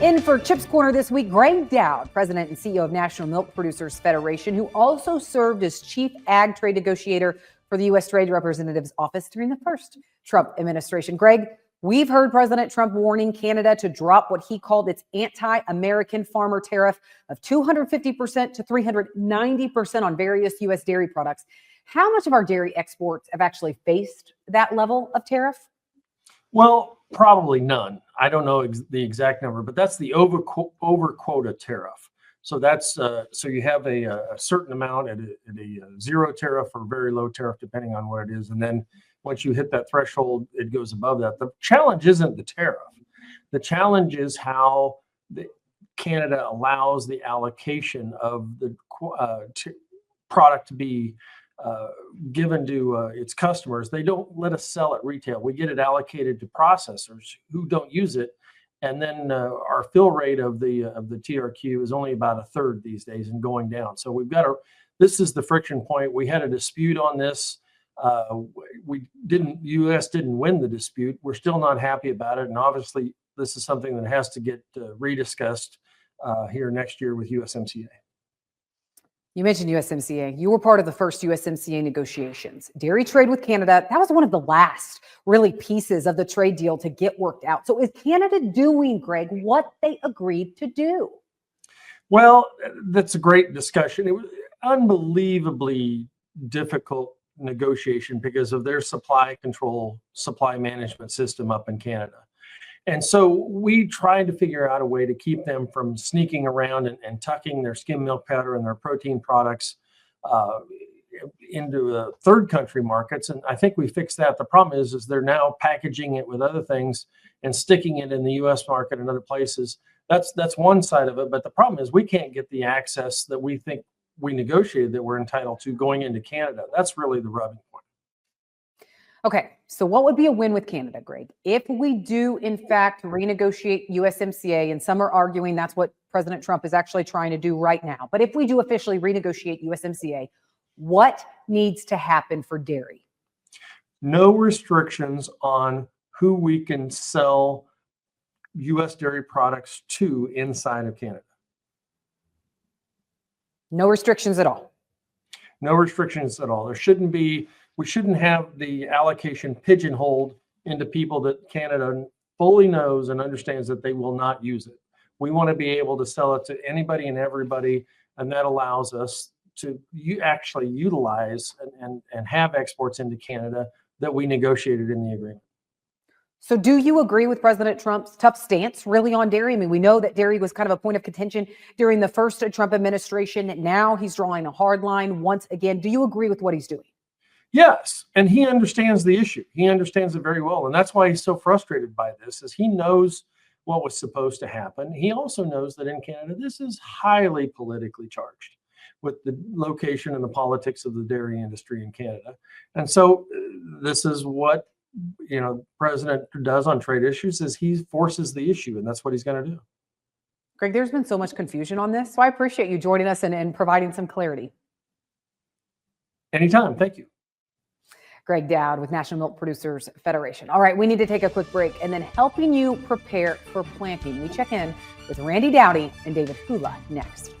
In for Chips Corner this week, Greg Dowd, President and CEO of National Milk Producers Federation, who also served as Chief Ag Trade Negotiator for the U.S. Trade Representative's Office during the first Trump administration. Greg, we've heard President Trump warning Canada to drop what he called its anti-American farmer tariff of 250% to 390% on various U.S. dairy products. How much of our dairy exports have actually faced that level of tariff? Well, probably none. I don't know the exact number, but that's the over quota tariff. So that's so you have a certain amount at a zero tariff or very low tariff, depending on what it is. And then once you hit that threshold, it goes above that. The challenge isn't the tariff. The challenge is how Canada allows the allocation of the product to be given to its customers. They don't let us sell at retail. We get it allocated to processors who don't use it, and then our fill rate of the TRQ is only about a third these days and going down. So we've got this is the friction point. We had a dispute on this. U.S. didn't win the dispute. We're still not happy about it, and obviously this is something that has to get rediscussed here next year with USMCA. You mentioned USMCA. You were part of the first USMCA negotiations. Dairy trade with Canada, that was one of the last really pieces of the trade deal to get worked out. So is Canada doing, Greg, what they agreed to do? Well, that's a great discussion. It was unbelievably difficult negotiation because of their supply management system up in Canada. And so we tried to figure out a way to keep them from sneaking around and tucking their skim milk powder and their protein products into third country markets. And I think we fixed that. The problem is they're now packaging it with other things and sticking it in the U.S. market and other places. That's one side of it. But the problem is we can't get the access that we think we negotiated that we're entitled to going into Canada. That's really the rubbing point. Okay, so what would be a win with Canada, Greg? If we do, in fact, renegotiate USMCA, and some are arguing that's what President Trump is actually trying to do right now. But if we do officially renegotiate USMCA, what needs to happen for dairy? No restrictions on who we can sell U.S. dairy products to inside of Canada. No restrictions at all? No restrictions at all. We shouldn't have the allocation pigeonholed into people that Canada fully knows and understands that they will not use it. We want to be able to sell it to anybody and everybody, and that allows us to actually utilize and have exports into Canada that we negotiated in the agreement. So do you agree with President Trump's tough stance really on dairy? I mean, we know that dairy was kind of a point of contention during the first Trump administration. Now he's drawing a hard line once again. Do you agree with what he's doing? Yes, and he understands the issue. He understands it very well, and that's why he's so frustrated by this, is he knows what was supposed to happen. He also knows that in Canada, this is highly politically charged with the location and the politics of the dairy industry in Canada. And so this is what, President does on trade issues, is he forces the issue, and that's what he's going to do. Greg, there's been so much confusion on this, so I appreciate you joining us and providing some clarity. Anytime. Thank you. Greg Dowd with National Milk Producers Federation. All right, we need to take a quick break, and then helping you prepare for planting, we check in with Randy Dowdy and David Hula next.